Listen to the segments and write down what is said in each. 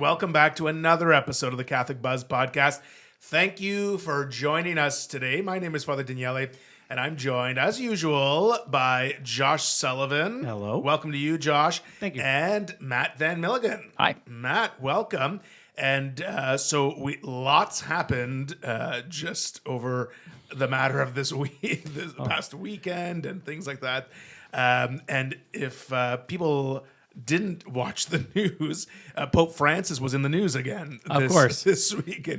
welcome back to another episode of the Catholic Buzz podcast. Thank you for joining us today. My name is Father Daniele, and I'm joined, as usual, by Josh Sullivan. Hello. Welcome to you, Josh. Thank you. And Matt Van Milligan. Hi. Matt, welcome. And lots happened just over the matter of this week, this past weekend, and things like that. And if people didn't watch the news, Pope Francis was in the news again this week.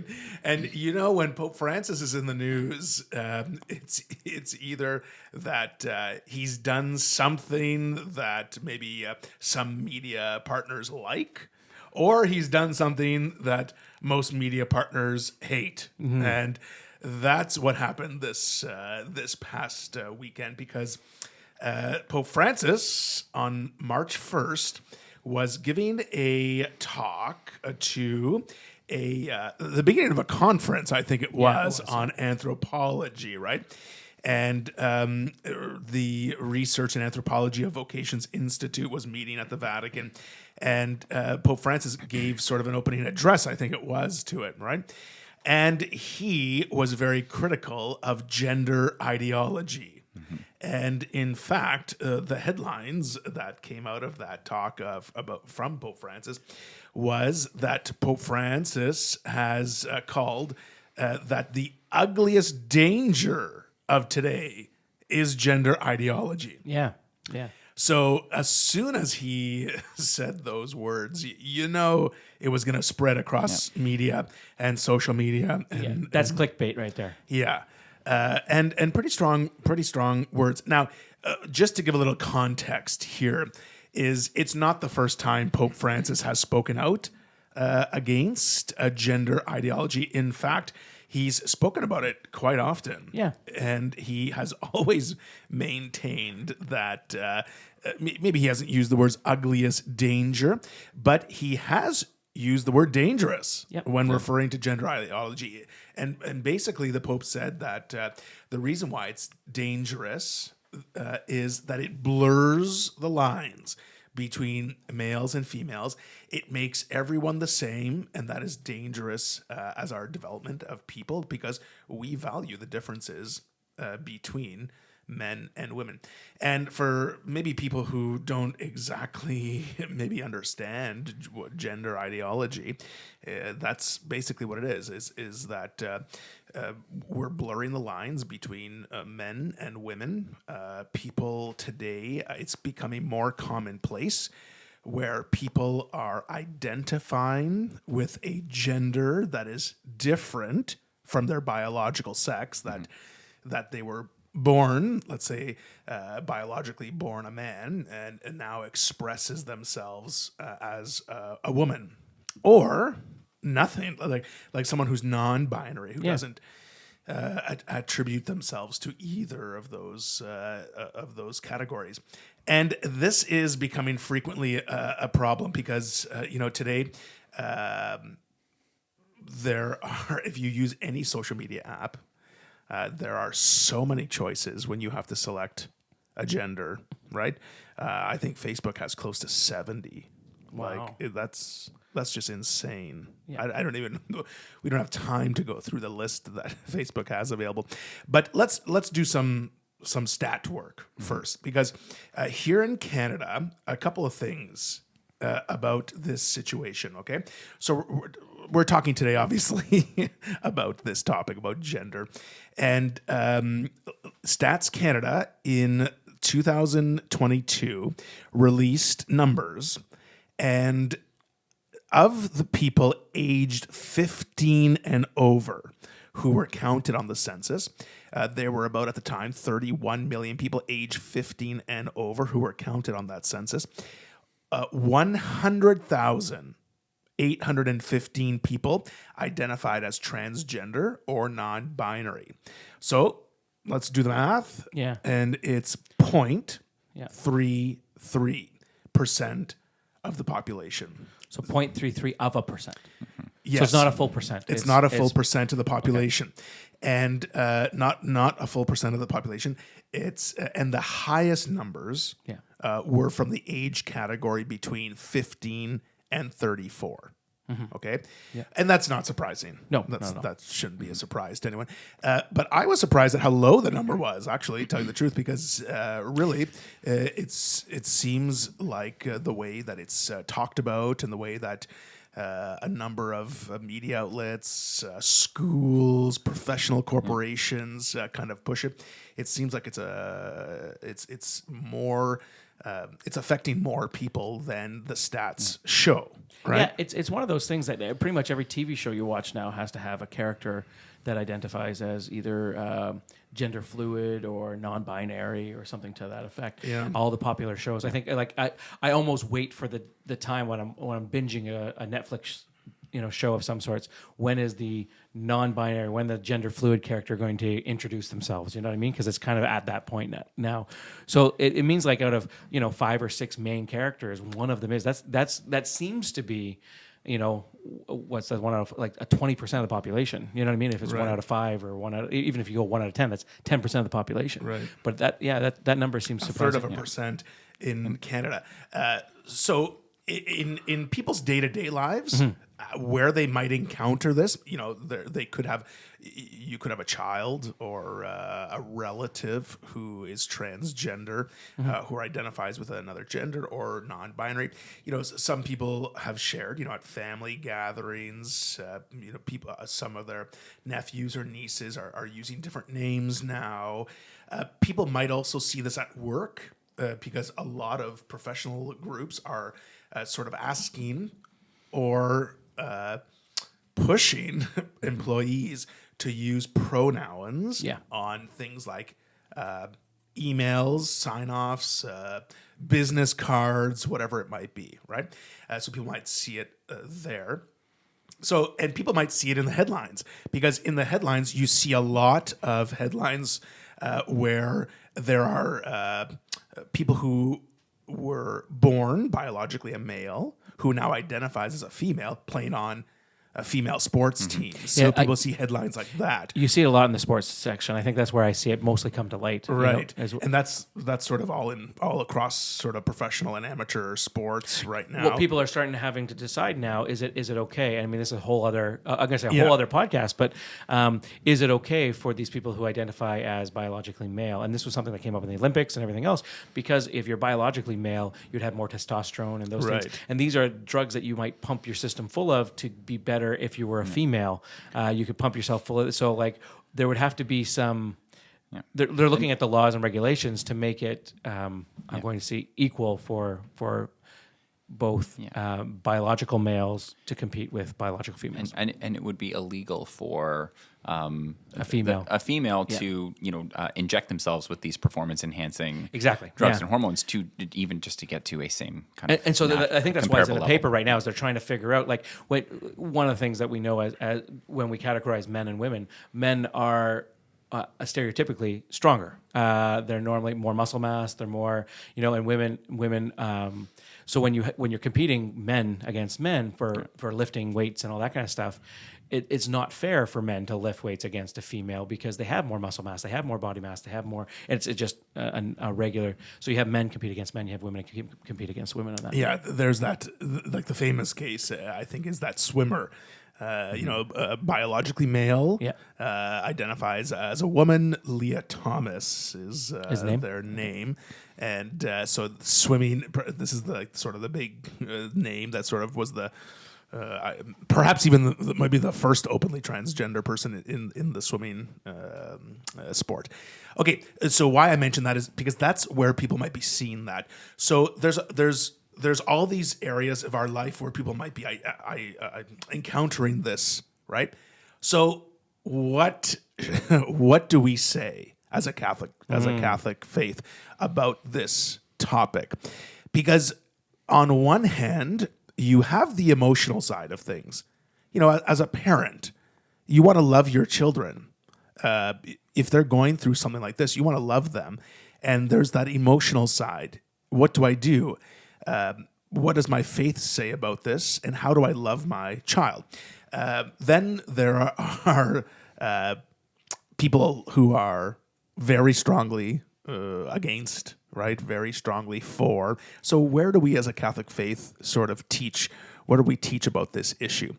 And you know, when Pope Francis is in the news, it's either that he's done something that maybe some media partners like, or he's done something that most media partners hate. Mm-hmm. And that's what happened this past weekend, because Pope Francis on March 1st was giving a talk to the beginning of a conference, I think it was on anthropology, right? And the Research and Anthropology of Vocations Institute was meeting at the Vatican, and Pope Francis gave sort of an opening address, I think it was, to it, right? And he was very critical of gender ideology. Mm-hmm. And in fact, the headlines that came out of that talk from Pope Francis was that Pope Francis has called that the ugliest danger of today is gender ideology. Yeah. So as soon as he said those words, you know it was going to spread across media and social media. And, that's clickbait right there. Yeah. And pretty strong words. Now, just to give a little context here, it's not the first time Pope Francis has spoken out against a gender ideology. In fact, he's spoken about it quite often. Yeah. And he has always maintained that maybe he hasn't used the words ugliest danger, but he has used the word dangerous when referring to gender ideology. And basically the Pope said that the reason why it's dangerous is that it blurs the lines between males and females. It makes everyone the same, and that is dangerous as our development of people, because we value the differences between men and women. And for maybe people who don't exactly maybe understand what gender ideology, that's basically what it is that we're blurring the lines between men and women. People today, it's becoming more commonplace where people are identifying with a gender that is different from their biological sex, that they were born, let's say, biologically born a man, and now expresses themselves as a woman, or nothing, like someone who's non-binary, who doesn't attribute themselves to either of those categories. And this is becoming frequently a problem because today there are, if you use any social media app, there are so many choices when you have to select a gender, right? I think Facebook has close to 70. Wow. That's just insane. Yeah. I don't even know. We don't have time to go through the list that Facebook has available. But let's do some stat work first, because here in Canada, a couple of things about this situation, okay? So we're talking today, obviously, about this topic, about gender. And Stats Canada in 2022 released numbers, and of the people aged 15 and over who were counted on the census, there were about, at the time, 31 million people aged 15 and over who were counted on that census. 100,815 people identified as transgender or non-binary. So let's do the math. Yeah. And it's 0.33% of the population. So 0.33 of a percent. Yes. So it's not a full percent. It's not a full percent of the population. Okay. And not a full percent of the population. It's and the highest numbers were from the age category between 15 and 34. Okay, and that's not surprising. No, that shouldn't be a surprise to anyone. But I was surprised at how low the number was. Actually, to tell you the truth, because really, it seems like the way that it's talked about and the way that a number of media outlets, schools, professional corporations kind of push it. It seems like it's more. It's affecting more people than the stats show, right? Yeah, it's one of those things that pretty much every TV show you watch now has to have a character that identifies as either gender fluid or non-binary or something to that effect. Yeah. All the popular shows. I think I almost wait for the time when I'm binging a Netflix show of some sorts. When is the non-binary, when the gender fluid character going to introduce themselves? You know what I mean? Because it's kind of at that point now. So it means like out of 5 or 6 main characters, one of them is that seems to be, what's that, one out of like a 20% of the population. You know what I mean? If it's 1 out of 5 or even if you go 1 out of 10, that's 10% of the population. Right. But that number seems surprising. 1/3% in Canada. So in people's day-to-day lives, where they might encounter this, you could have a child or a relative who is transgender, who identifies with another gender or non-binary. Some people have shared, at family gatherings, people, some of their nephews or nieces are using different names now. People might also see this at work because a lot of professional groups are sort of asking or pushing employees to use pronouns on things like emails, sign-offs, business cards, whatever it might be, right? So people might see it there. So, and people might see it in the headlines, because in the headlines, you see a lot of headlines where there are people who were born biologically a male who now identifies as a female playing on a female sports team. So people see headlines like that. You see it a lot in the sports section. I think that's where I see it mostly come to light. Right. And that's sort of all across sort of professional and amateur sports right now. What people are starting to having to decide now, is it okay? I mean, this is a whole other, I'm going to say a whole other podcast, but is it okay for these people who identify as biologically male? And this was something that came up in the Olympics and everything else, because if you're biologically male, you'd have more testosterone and those things. And these are drugs that you might pump your system full of to be better. If you were a female, you could pump yourself full of it. So like there would have to be some, they're looking at the laws and regulations to make it, I'm going to say, equal for both biological males to compete with biological females. And it would be illegal for a female to inject themselves with these performance enhancing drugs and hormones to even just to get to a same kind of and so I think that's why it's in the level. paper right now, is they're trying to figure out, like, one of the things that we know as when we categorize men and women, men are stereotypically stronger. They're normally more muscle mass. They're more, and women. So when you're competing men against men for lifting weights and all that kind of stuff, it's not fair for men to lift weights against a female, because they have more muscle mass, they have more body mass, they have more. It's just a regular. So you have men compete against men, you have women compete against women on that. Yeah, there's that, like the famous case, I think, is that swimmer. Biologically male, identifies as a woman. Leah Thomas is their name, and so swimming. This is the big name that sort of was the perhaps even maybe the first openly transgender person in the swimming sport. Okay, so why I mention that is because that's where people might be seeing that. So there's all these areas of our life where people might be encountering this, right? So what do we say as a Catholic faith about this topic? Because on one hand, you have the emotional side of things. As a parent, you want to love your children. If they're going through something like this, you want to love them. And there's that emotional side. What do I do? What does my faith say about this, and how do I love my child? Then there are people who are very strongly against, right? Very strongly for. So where do we as a Catholic faith sort of teach What do we teach about this issue?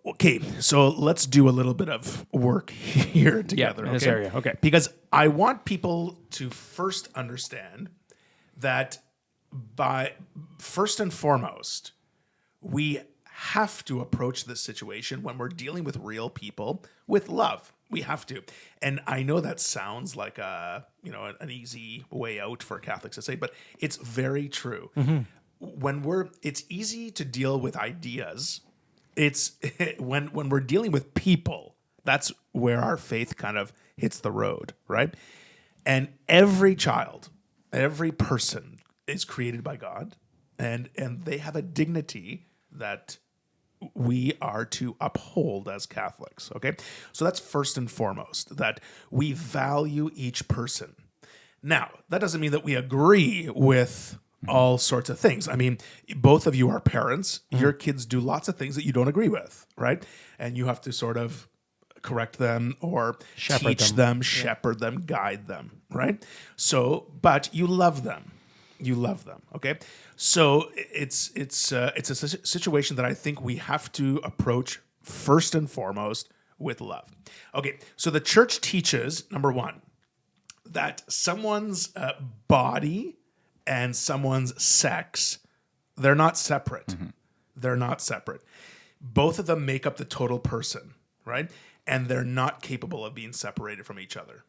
Okay, so let's do a little bit of work here together. in this area. Okay. Because I want people to first understand that by first and foremost, we have to approach this situation when we're dealing with real people with love. We have to. And I know that sounds like an easy way out for Catholics to say, but it's very true. It's easy to deal with ideas. It's when we're dealing with people, that's where our faith kind of hits the road, right? And every child, every person is created by God, and they have a dignity that we are to uphold as Catholics, okay? So that's first and foremost, that we value each person. Now, that doesn't mean that we agree with all sorts of things. I mean, both of you are parents. Your kids do lots of things that you don't agree with, right? And you have to sort of correct them or teach them, shepherd them, guide them, right? So, but you love them. You love them, okay? So it's a situation that I think we have to approach first and foremost with love. Okay, so the church teaches, number one, that someone's body and someone's sex, they're not separate. They're not separate. Both of them make up the total person, right? And they're not capable of being separated from each other.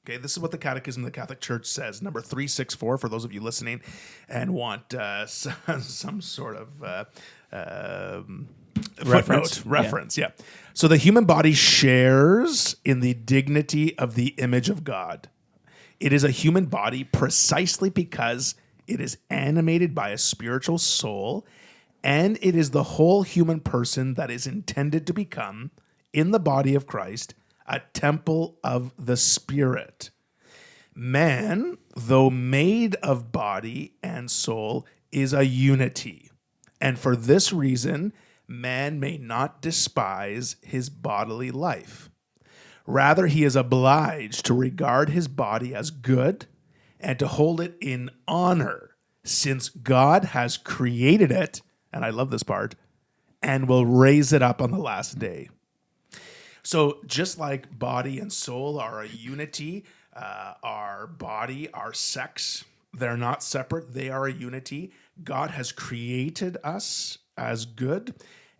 Okay, this is what the Catechism of the Catholic Church says, number 364, for those of you listening and want some sort of reference. Yeah. So the human body shares in the dignity of the image of God. It is a human body precisely because it is animated by a spiritual soul, and it is the whole human person that is intended to become, in the body of Christ, a temple of the Spirit. Man, though made of body and soul, is a unity, and for this reason, man may not despise his bodily life. Rather, he is obliged to regard his body as good and to hold it in honor, since God has created it, and I love this part, and will raise it up on the last day. So just like body and soul are a unity, our body, our sex, they're not separate. They are a unity. God has created us as good,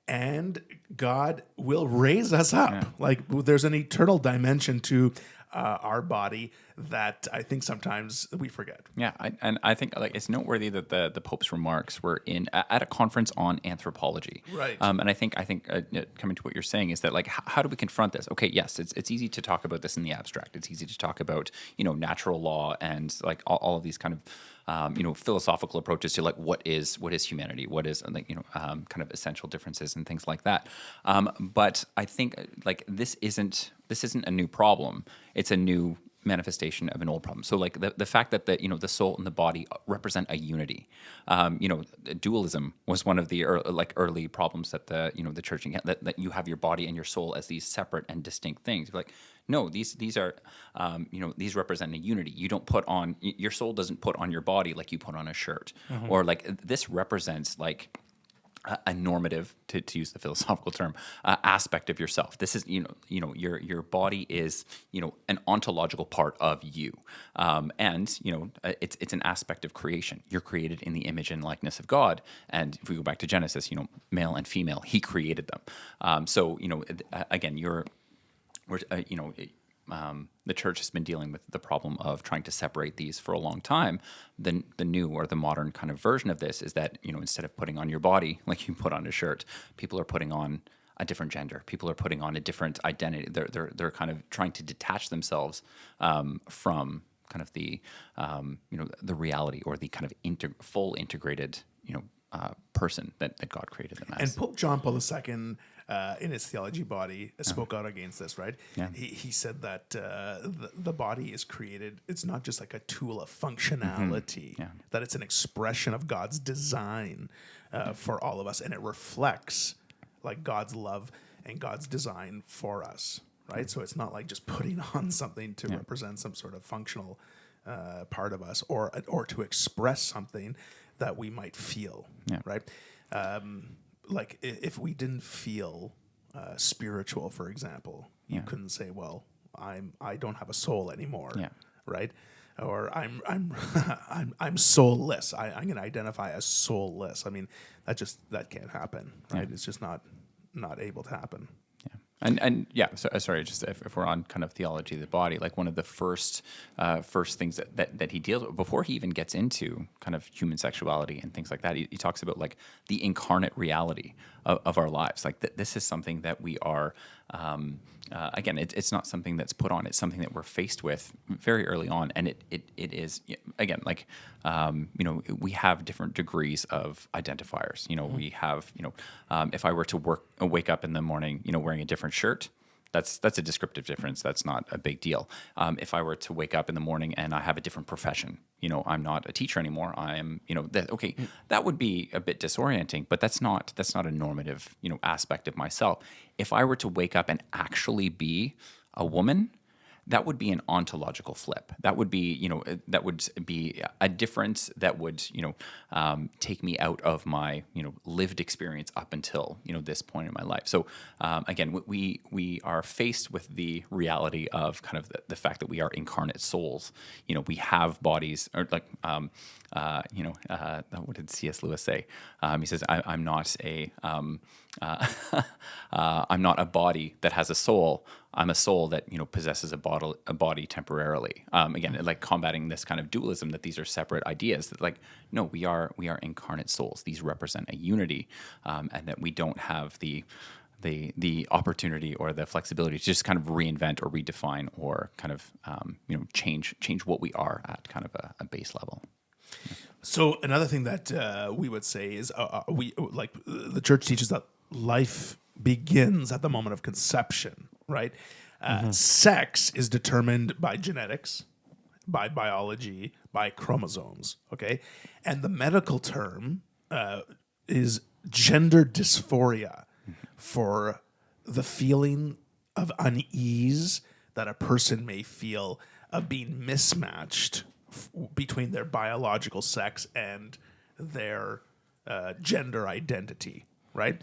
and God will raise us up. Yeah. Like there's an eternal dimension to our body that I think sometimes we forget. Yeah, I think like it's noteworthy that the Pope's remarks were at a conference on anthropology. Right. And I think coming to what you're saying is that like how do we confront this? Okay, yes, it's easy to talk about this in the abstract. It's easy to talk about natural law and like all of these kind of philosophical approaches to like what is humanity, what is kind of essential differences and things like that. But I think like this isn't a new problem. It's a new manifestation of an old problem. So like the fact that the soul and the body represent a unity. Dualism was one of the early problems that the church that you have your body and your soul as these separate and distinct things. Like no, these are these represent a unity. You don't put on your soul doesn't put on your body like you put on a shirt, or like this represents like a normative, to use the philosophical term, aspect of yourself. This is your body is an ontological part of you, and it's an aspect of creation. You're created in the image and likeness of God, and if we go back to Genesis, male and female, He created them. So again, the church has been dealing with the problem of trying to separate these for a long time. The new or the modern kind of version of this is that instead of putting on your body like you put on a shirt, people are putting on a different gender. People are putting on a different identity. They're kind of trying to detach themselves from kind of the the reality or the kind of full integrated person that God created them as. And Pope John Paul II, in his theology body, spoke out against this, right? Yeah. He said that the body is created, it's not just like a tool of functionality, that it's an expression of God's design for all of us, and it reflects like God's love and God's design for us, right? So it's not like just putting on something to represent some sort of functional part of us or to express something that we might feel, right? like if we didn't feel spiritual, for example, you couldn't say, well, I don't have a soul anymore, right? Or I'm soulless. I'm going to identify as soulless. I mean, that can't happen, right? It's just not able to happen. Sorry, just if we're on kind of theology of the body, like one of the first things that he deals with before he even gets into kind of human sexuality and things like that, he talks about like the incarnate reality of our lives. Like this is something that we are, again, it's not something that's put on. It's something that we're faced with very early on, and it is, again, like we have different degrees of identifiers. We have if I were to wake up in the morning, wearing a different shirt. That's a descriptive difference. That's not a big deal. If I were to wake up in the morning and I have a different profession, I'm not a teacher anymore. I am, that would be a bit disorienting, but that's not a normative, aspect of myself. If I were to wake up and actually be a woman, that would be an ontological flip. That would be, a difference that would, take me out of my, lived experience up until, this point in my life. So, again, we are faced with the reality of kind of the fact that we are incarnate souls. We have bodies, or like, what did C.S. Lewis say? He says, I'm not a body that has a soul. I'm a soul that possesses a body temporarily. Again, like combating this kind of dualism that these are separate ideas. That like no, we are incarnate souls. These represent a unity, and that we don't have the opportunity or the flexibility to just kind of reinvent or redefine or kind of change what we are at kind of a base level. So another thing that we would say is we like the church teaches that life begins at the moment of conception, right? Sex is determined by genetics, by biology, by chromosomes, okay? And the medical term is gender dysphoria for the feeling of unease that a person may feel of being mismatched between their biological sex and their gender identity, right?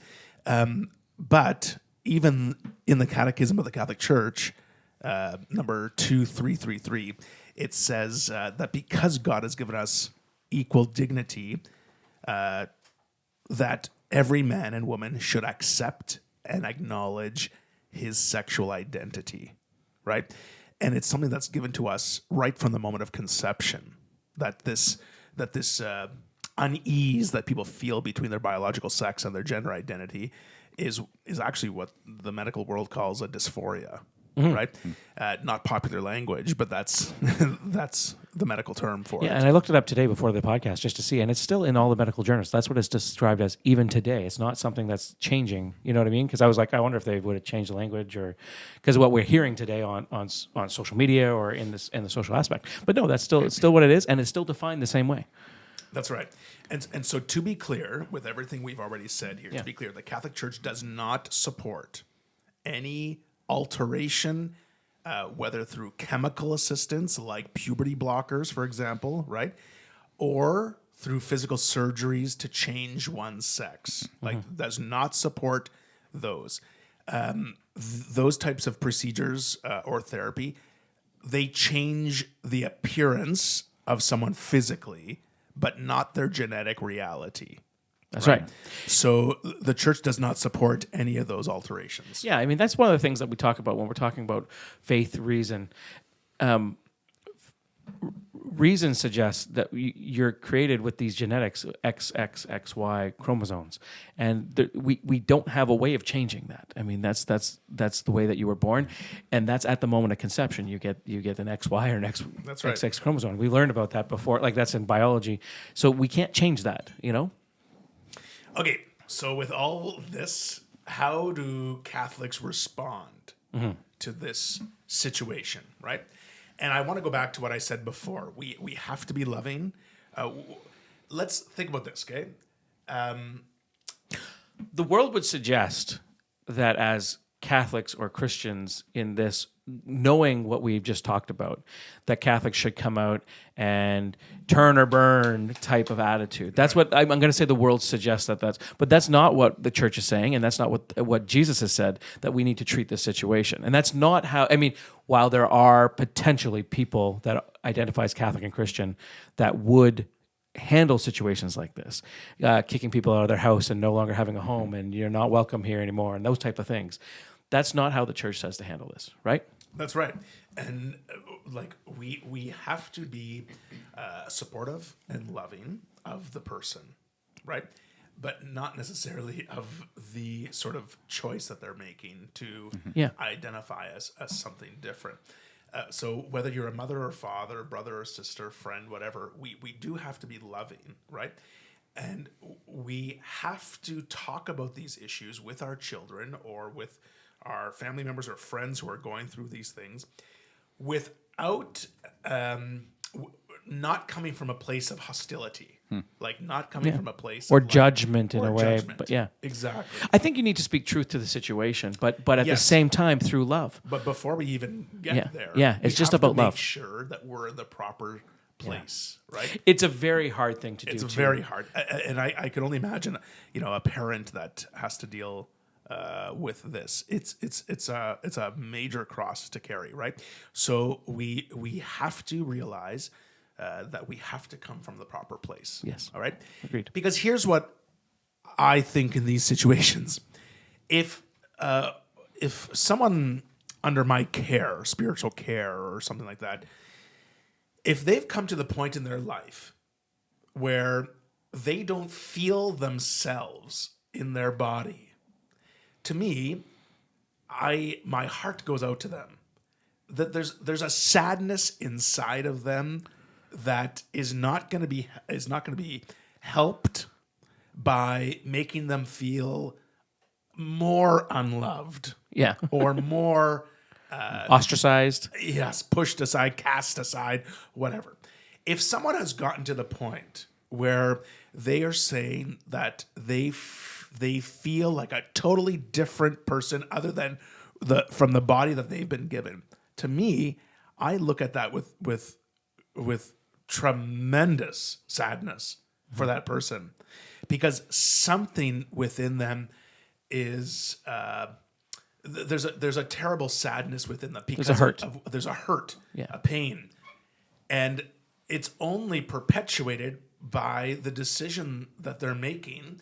But even in the Catechism of the Catholic Church, number 2333, it says that because God has given us equal dignity, that every man and woman should accept and acknowledge his sexual identity, right? And it's something that's given to us right from the moment of conception, that this unease that people feel between their biological sex and their gender identity is actually what the medical world calls a dysphoria, right? Not popular language, but that's the medical term for it. Yeah, and I looked it up today before the podcast just to see, and it's still in all the medical journals. That's what it's described as even today. It's not something that's changing. You know what I mean? Because I was like, I wonder if they would have changed the language, or because what we're hearing today on social media or in the social aspect. But no, it's still what it is, and it's still defined the same way. That's right. And so to be clear, with everything we've already said here, to be clear, the Catholic Church does not support any alteration, whether through chemical assistance like puberty blockers, for example, right? Or through physical surgeries to change one's sex. Like, does not support those. Those types of procedures or therapy, they change the appearance of someone physically, but not their genetic reality. That's right. So the church does not support any of those alterations. Yeah, I mean, that's one of the things that we talk about when we're talking about faith, reason. Reason suggests that you're created with these genetics, XXXY chromosomes, and we don't have a way of changing that. I mean, that's the way that you were born, and that's at the moment of conception. You get an XY or an XX chromosome. We learned about that before, like that's in biology. So we can't change that, Okay, so with all this, how do Catholics respond to this situation, right? And I want to go back to what I said before. We have to be loving. Let's think about this, okay? The world would suggest that as Catholics or Christians in this knowing what we've just talked about, that Catholics should come out and turn or burn type of attitude. That's what I'm going to say. The world suggests but that's not what the church is saying, and that's not what Jesus has said, that we need to treat this situation. And that's not how. I mean, while there are potentially people that identify as Catholic and Christian that would handle situations like this, kicking people out of their house and no longer having a home, and you're not welcome here anymore, and those type of things. That's not how the church says to handle this, right? That's right. And like we have to be supportive and loving of the person, right? But not necessarily of the sort of choice that they're making to identify as something different. So whether you're a mother or father, brother or sister, friend, whatever, we do have to be loving, right? And we have to talk about these issues with our children or with our family members or friends who are going through these things without not coming from a place of hostility, like not coming from a place or of judgment in a way. Judgment. But yeah, exactly. I think you need to speak truth to the situation, but at the same time through love. But before we even get there, it's just have about to make love. Sure that we're in the proper place, right? It's a very hard thing to do. It's very hard, and I can only imagine, a parent that has to deal with this. It's a major cross to carry, right? So we have to realize that we have to come from the proper place. Yes. All right. Agreed. Because here's what I think in these situations: if someone under my care, spiritual care, or something like that, if they've come to the point in their life where they don't feel themselves in their body, to me, my heart goes out to them. That there's a sadness inside of them that is not going to be helped by making them feel more unloved, or more ostracized. Yes, pushed aside, cast aside, whatever. If someone has gotten to the point where they are saying that they feel like a totally different person other than from the body that they've been given, to me, I look at that with tremendous sadness for that person, because something within them is there's a terrible sadness within them because there's a hurt. There's a hurt, a pain, and it's only perpetuated by the decision that they're making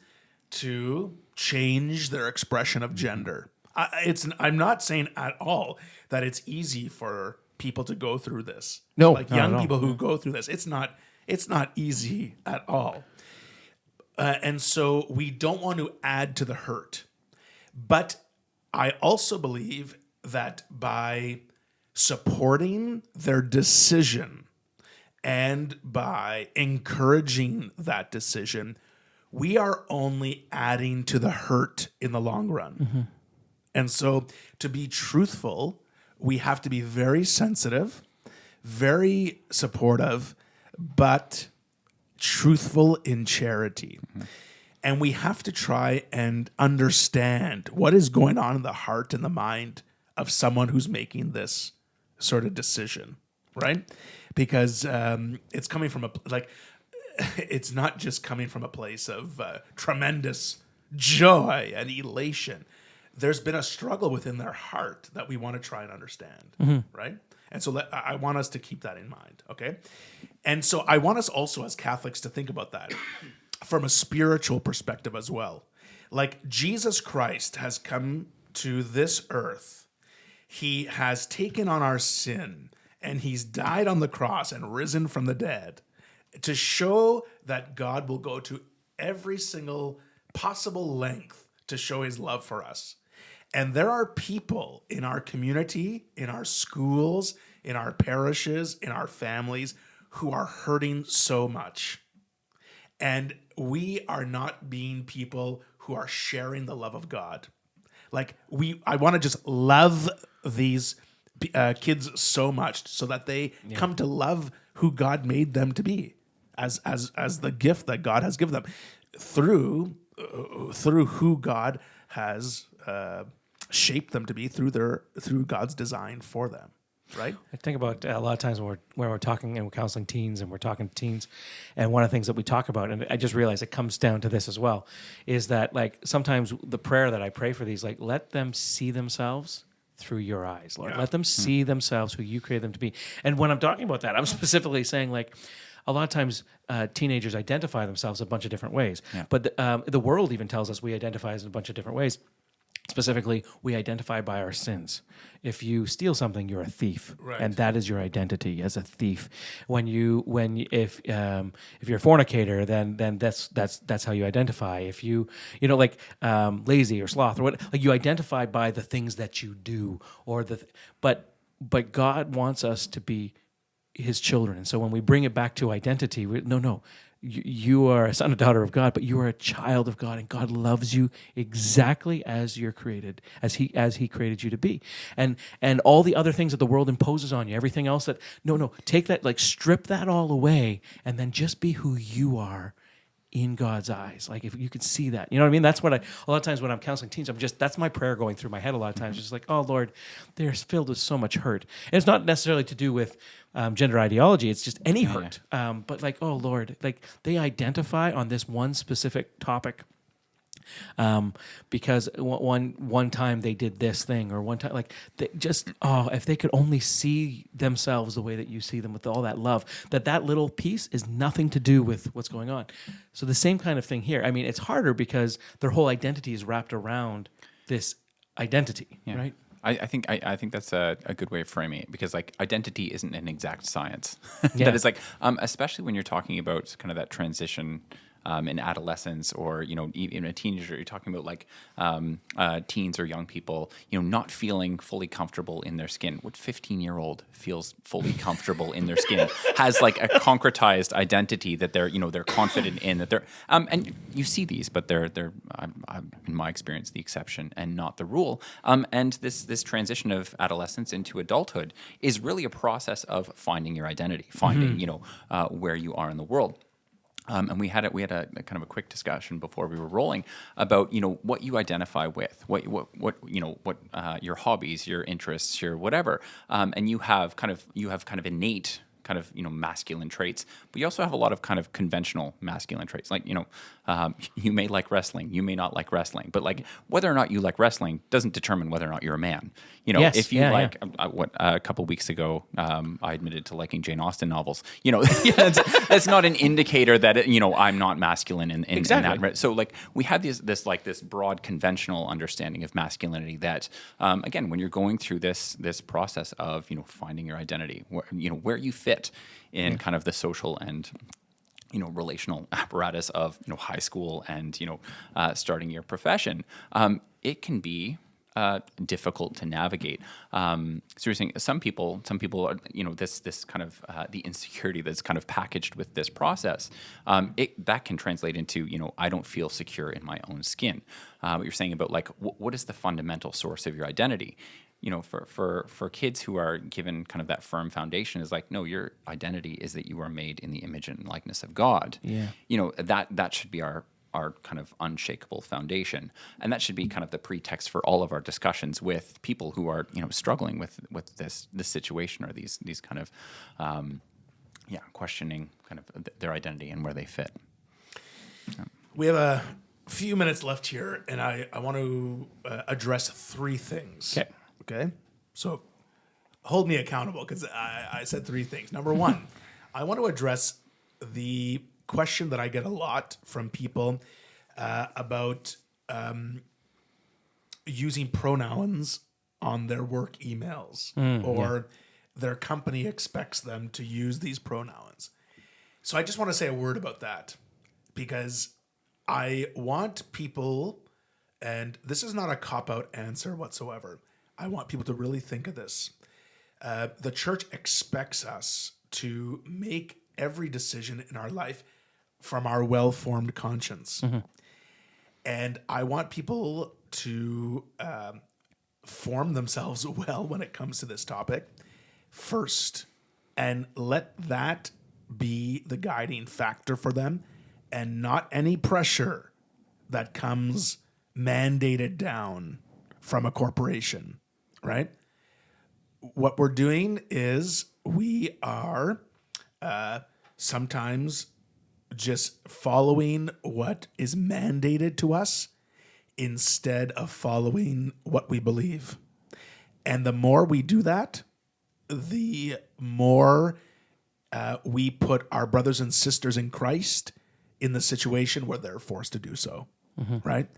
to change their expression of gender. I'm not saying at all that it's easy for people to go through this. No, like young people who go through this, it's not easy at all. And so we don't want to add to the hurt. But I also believe that by supporting their decision and by encouraging that decision, we are only adding to the hurt in the long run. Mm-hmm. And so to be truthful, we have to be very sensitive, very supportive, but truthful in charity. Mm-hmm. And we have to try and understand what is going on in the heart and the mind of someone who's making this sort of decision, right? Because it's coming from it's not just coming from a place of tremendous joy and elation. There's been a struggle within their heart that we want to try and understand, right? And so I want us to keep that in mind, okay? And so I want us also as Catholics to think about that from a spiritual perspective as well. Like Jesus Christ has come to this earth. He has taken on our sin, and he's died on the cross and risen from the dead to show that God will go to every single possible length to show his love for us. And there are people in our community, in our schools, in our parishes, in our families who are hurting so much. And we are not being people who are sharing the love of God. Like I want to just love these kids so much so that they come to love who God made them to be as the gift that God has given them through who God has shaped them to be through God's design for them, right? I think about a lot of times when we're talking and we're counseling teens and we're talking to teens, and one of the things that we talk about, and I just realized it comes down to this as well, is that like sometimes the prayer that I pray for these, like let them see themselves through your eyes, Lord. Yeah. Let them see themselves who you created them to be. And when I'm talking about that, I'm specifically saying like a lot of times teenagers identify themselves a bunch of different ways, but the world even tells us we identify as a bunch of different ways. Specifically, we identify by our sins. If you steal something, you're a thief, Right. and that is your identity as a thief. If you're a fornicator, then that's how you identify. If lazy or sloth or what, like you identify by the things that you do but God wants us to be His children, and so when we bring it back to identity, you are a son or daughter of God, but you are a child of God, and God loves you exactly as you're created, as He created you to be. And all the other things that the world imposes on you, everything else take that, like strip that all away, and then just be who you are in God's eyes. Like if you could see that, you know what I mean? That's what a lot of times when I'm counseling teens, that's my prayer going through my head a lot of times. Just like, oh Lord, they're filled with so much hurt. And it's not necessarily to do with gender ideology. It's just any hurt. But like, oh Lord, like they identify on this one specific topic because one time they did this thing, or one time, like they just, if they could only see themselves the way that you see them with all that love, that little piece is nothing to do with what's going on. So the same kind of thing here. I mean, it's harder because their whole identity is wrapped around this identity, right? I think that's a good way of framing it, because like identity isn't an exact science. Yeah. That is like, especially when you're talking about kind of that transition in adolescence, or even a teenager. You're talking about like teens or young people, not feeling fully comfortable in their skin. What 15-year-old feels fully comfortable in their skin? Has like a concretized identity that they're confident in, that they're and you see these, but they're in my experience the exception and not the rule. And this transition of adolescence into adulthood is really a process of finding your identity, finding where you are in the world. And we had a kind of a quick discussion before we were rolling about what you identify with, what your hobbies, your interests, your whatever, and you have kind of innate kind of masculine traits, but you also have a lot of kind of conventional masculine traits. Like you may like wrestling, you may not like wrestling, but like whether or not you like wrestling doesn't determine whether or not you're a man. Yes, if you a couple weeks ago I admitted to liking Jane Austen novels. That's not an indicator that I'm not masculine in Exactly. in that. So like we had this broad conventional understanding of masculinity that again, when you're going through this process of finding your identity, where you fit in kind of the social and relational apparatus of high school and starting your profession, it can be difficult to navigate. So you're saying some people are this kind of the insecurity that's kind of packaged with this process. That can translate into I don't feel secure in my own skin. What you're saying about like what is the fundamental source of your identity? For kids who are given kind of that firm foundation is like, no, your identity is that you are made in the image and likeness of God. Yeah. That should be our kind of unshakable foundation. And that should be kind of the pretext for all of our discussions with people who are, struggling with this situation, or these kind of, questioning kind of their identity and where they fit. We have a few minutes left here, and I want to address three things. Okay? So hold me accountable, because I said three things. Number one, I want to address the question that I get a lot from people about using pronouns on their work emails, or their company expects them to use these pronouns. So I just want to say a word about that, because I want people, and this is not a cop-out answer whatsoever, I want people to really think of this. The church expects us to make every decision in our life from our well-formed conscience. Mm-hmm. And I want people to form themselves well when it comes to this topic first, and let that be the guiding factor for them, and not any pressure that comes mandated down from a corporation, right? What we're doing is we are sometimes just following what is mandated to us instead of following what we believe. And the more we do that, the more we put our brothers and sisters in Christ in the situation where they're forced to do so, right?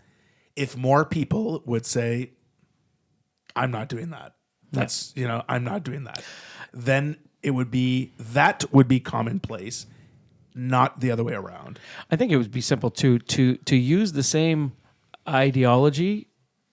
If more people would say, I'm not doing that, I'm not doing that, then that would be commonplace, not the other way around. I think it would be simple to use the same ideology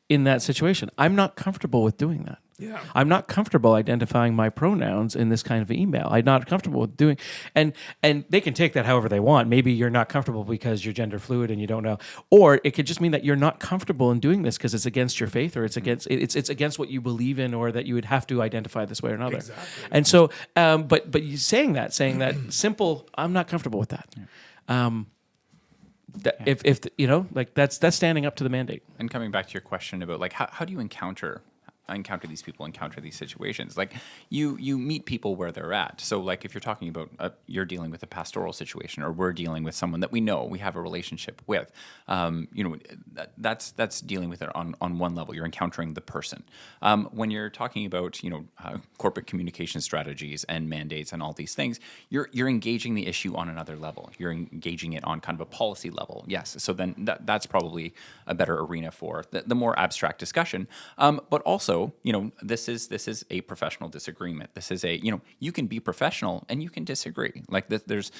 in that situation. I'm not comfortable with doing that. Yeah. I'm not comfortable identifying my pronouns in this kind of email. I'm not comfortable with doing, and they can take that however they want. Maybe you're not comfortable because you're gender fluid and you don't know, or it could just mean that you're not comfortable in doing this because it's against your faith or it's against what you believe in, or that you would have to identify this way or another. Exactly. And so, but you saying that simple, I'm not comfortable with that. If like that's standing up to the mandate. And coming back to your question about like how do you encounter these people, encounter these situations? Like you meet people where they're at. So like if you're talking about you're dealing with a pastoral situation, or we're dealing with someone that we know, we have a relationship with, that's dealing with it on one level. You're encountering the person. When you're talking about corporate communication strategies and mandates and all these things, you're engaging the issue on another level. You're engaging it on kind of a policy level. Yes. So then that's probably a better arena for the more abstract discussion. But also, this is a professional disagreement. This is you can be professional and you can disagree. Like there's,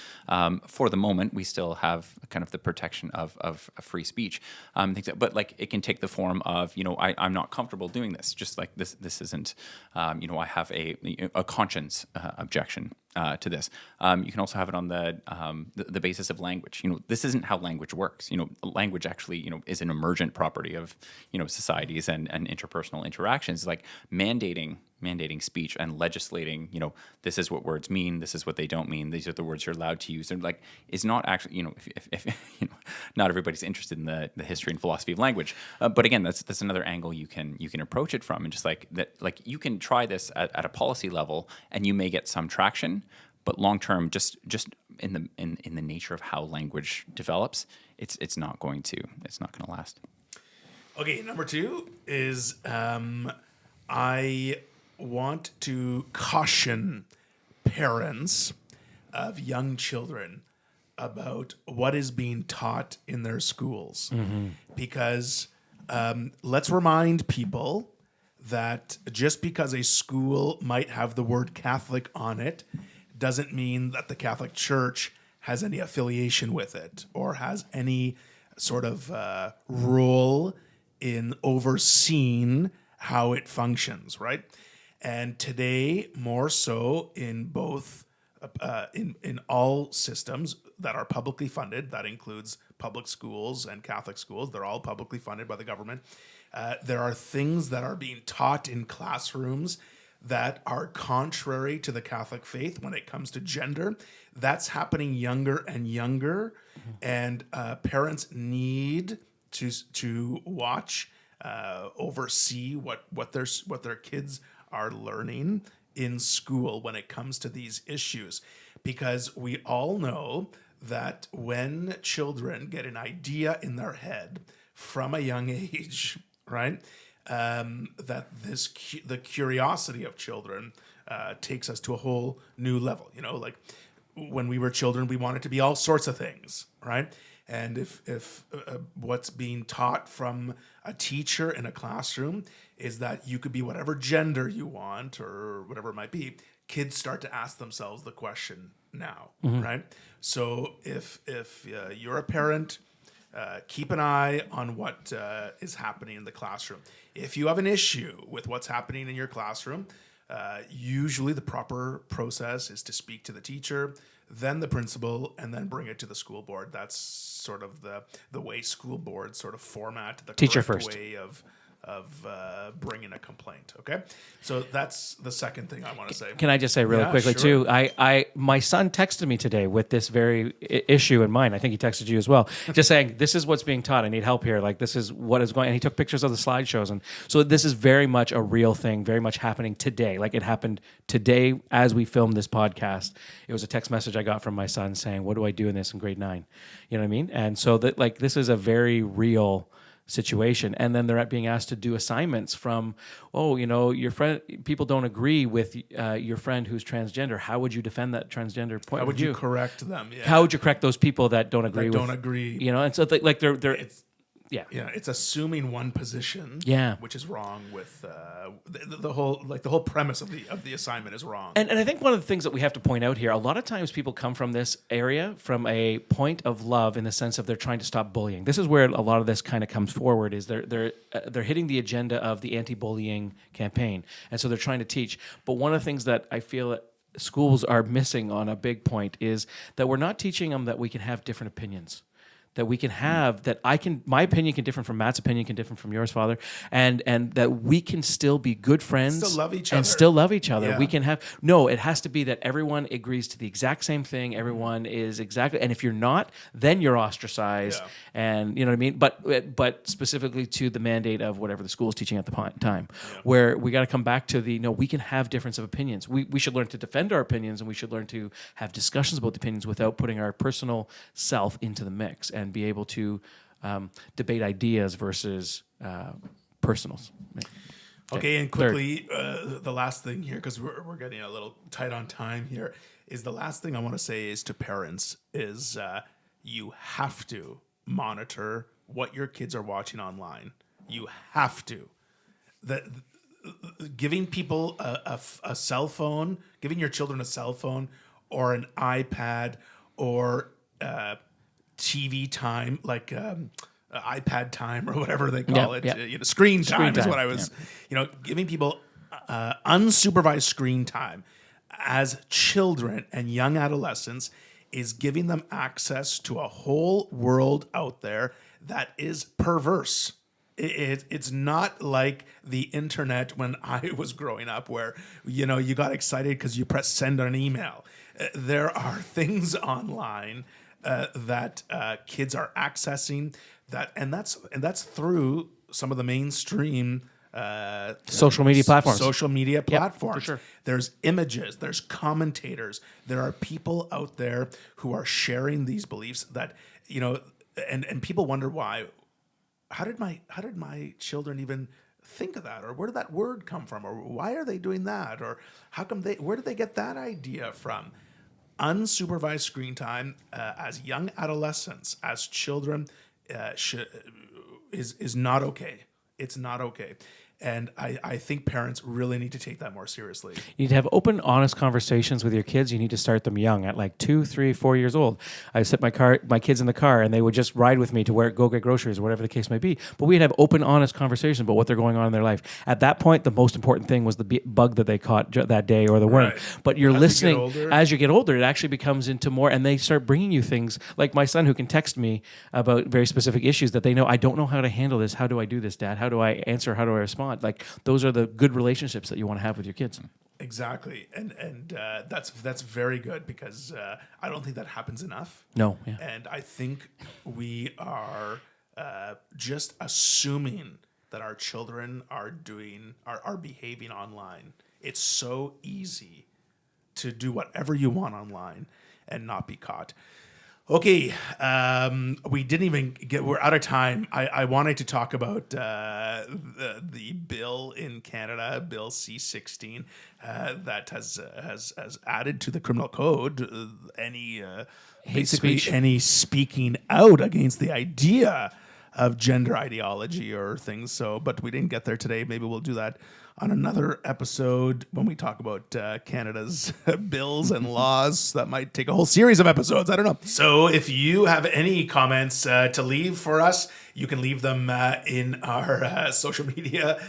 for the moment, we still have kind of the protection of free speech. But like it can take the form of, I'm not comfortable doing this. Just like this isn't, I have a conscience objection to this. You can also have it on the basis of language. This isn't how language works. Language actually, is an emergent property of, societies and interpersonal interactions. Like mandating speech and legislating, this is what words mean, this is what they don't mean, these are the words you're allowed to use, and like is not actually, if not everybody's interested in the history and philosophy of language, but again, that's another angle you can approach it from, and just like that, like you can try this at a policy level, and you may get some traction, but long term, just in the nature of how language develops, it's not going to last. Okay, number 2 is I want to caution parents of young children about what is being taught in their schools. Because let's remind people that just because a school might have the word Catholic on it doesn't mean that the Catholic Church has any affiliation with it or has any sort of role in overseeing how it functions, right? And today, more so in both, in all systems that are publicly funded, that includes public schools and Catholic schools, they're all publicly funded by the government. There are things that are being taught in classrooms that are contrary to the Catholic faith when it comes to gender. That's happening younger and younger, and parents need to watch, oversee what their kids are learning in school when it comes to these issues, because we all know that when children get an idea in their head from a young age, right, that the curiosity of children takes us to a whole new level. Like when we were children, we wanted to be all sorts of things, right? And if what's being taught from a teacher in a classroom is that you could be whatever gender you want or whatever it might be, kids start to ask themselves the question now, right? So if you're a parent, keep an eye on what is happening in the classroom. If you have an issue with what's happening in your classroom, usually the proper process is to speak to the teacher, then the principal, and then bring it to the school board. That's sort of the way school boards sort of format the Teacher correct first way of bringing a complaint. Okay, so that's the second thing I want to say. Can I just say really quickly sure. too? My son texted me today with this very issue in mind. I think he texted you as well, just saying this is what's being taught. I need help here. Like this is what is going. And he took pictures of the slideshows, and so this is very much a real thing, very much happening today. Like it happened today as we filmed this podcast. It was a text message I got from my son saying, "What do I do in this in grade 9?" You know what I mean? And so that like this is a very real situation. And then they're being asked to do assignments from, your friend, people don't agree with your friend who's transgender. How would you defend that transgender point How would of view? you correct them? Yeah. How would you correct those people that don't agree That with, don't agree. and so like they're Yeah, it's assuming one position. Yeah. which is wrong with the whole premise of the assignment is wrong. And I think one of the things that we have to point out here, a lot of times people come from this area from a point of love in the sense of they're trying to stop bullying. This is where a lot of this kind of comes forward. Is they're hitting the agenda of the anti-bullying campaign, and so they're trying to teach. But one of the things that I feel that schools are missing on a big point is that we're not teaching them that we can have different opinions. That we can have, my opinion can differ from Matt's opinion, can differ from yours, Father, and that we can still be good friends, Still love each and other. still love each other. Yeah. We can have it has to be that everyone agrees to the exact same thing. Everyone is exactly, and if you're not, then you're ostracized, Yeah. and you know what I mean. But specifically to the mandate of whatever the school is teaching at the time, where we got to come back to we can have difference of opinions. We should learn to defend our opinions, and we should learn to have discussions about the opinions without putting our personal self into the mix. And be able to debate ideas versus personals. Okay, and quickly, the last thing here, because we're getting a little tight on time here, is the last thing I want to say is to parents is you have to monitor what your kids are watching online. You have to. Giving people a cell phone, giving your children a cell phone or an iPad or TV time, like iPad time or whatever they call it. Yeah. Screen time is time, what I was, giving people unsupervised screen time as children and young adolescents is giving them access to a whole world out there that is perverse. It's not like the internet when I was growing up where, you got excited because you pressed send on an email. There are things online that kids are accessing and that's through some of the mainstream social media platforms. For sure. There's images, there's commentators, there are people out there who are sharing these beliefs that and people wonder why. How did my children even think of that, or where did that word come from, or why are they doing that, or where did they get that idea from? Unsupervised screen time as young adolescents, as children, is not okay. It's not okay. And I think parents really need to take that more seriously. You need to have open, honest conversations with your kids. You need to start them young, at like 2, 3, 4 years old. I set my kids in the car, and they would just ride with me to go get groceries or whatever the case may be. But we'd have open, honest conversations about what they're going on in their life. At that point, the most important thing was the bug that they caught that day or the worm. Right. But you're listening. As you get older, it actually becomes into more, and they start bringing you things like my son who can text me about very specific issues that they know, I don't know how to handle this. How do I do this, Dad? How do I answer? How do I respond? Like, those are the good relationships that you want to have with your kids. Exactly, and that's very good because I don't think that happens enough. No, yeah. And I think we are just assuming that our children are behaving online. It's so easy to do whatever you want online and not be caught. Okay, we didn't even we're out of time. I wanted to talk about the bill in Canada, Bill C-16, that has added to the criminal code any speaking out against the idea of gender ideology or things. So, but we didn't get there today. Maybe we'll do that on another episode when we talk about Canada's bills and laws. That might take a whole series of episodes. I don't know. So if you have any comments to leave for us, you can leave them in our social media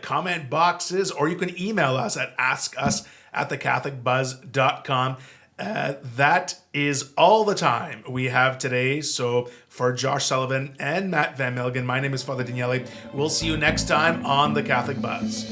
comment boxes, or you can email us at askus@thecatholicbuzz.com. That is all the time we have today. So for Josh Sullivan and Matt Van Melgen, my name is Father Daniele. We'll see you next time on The Catholic Buzz.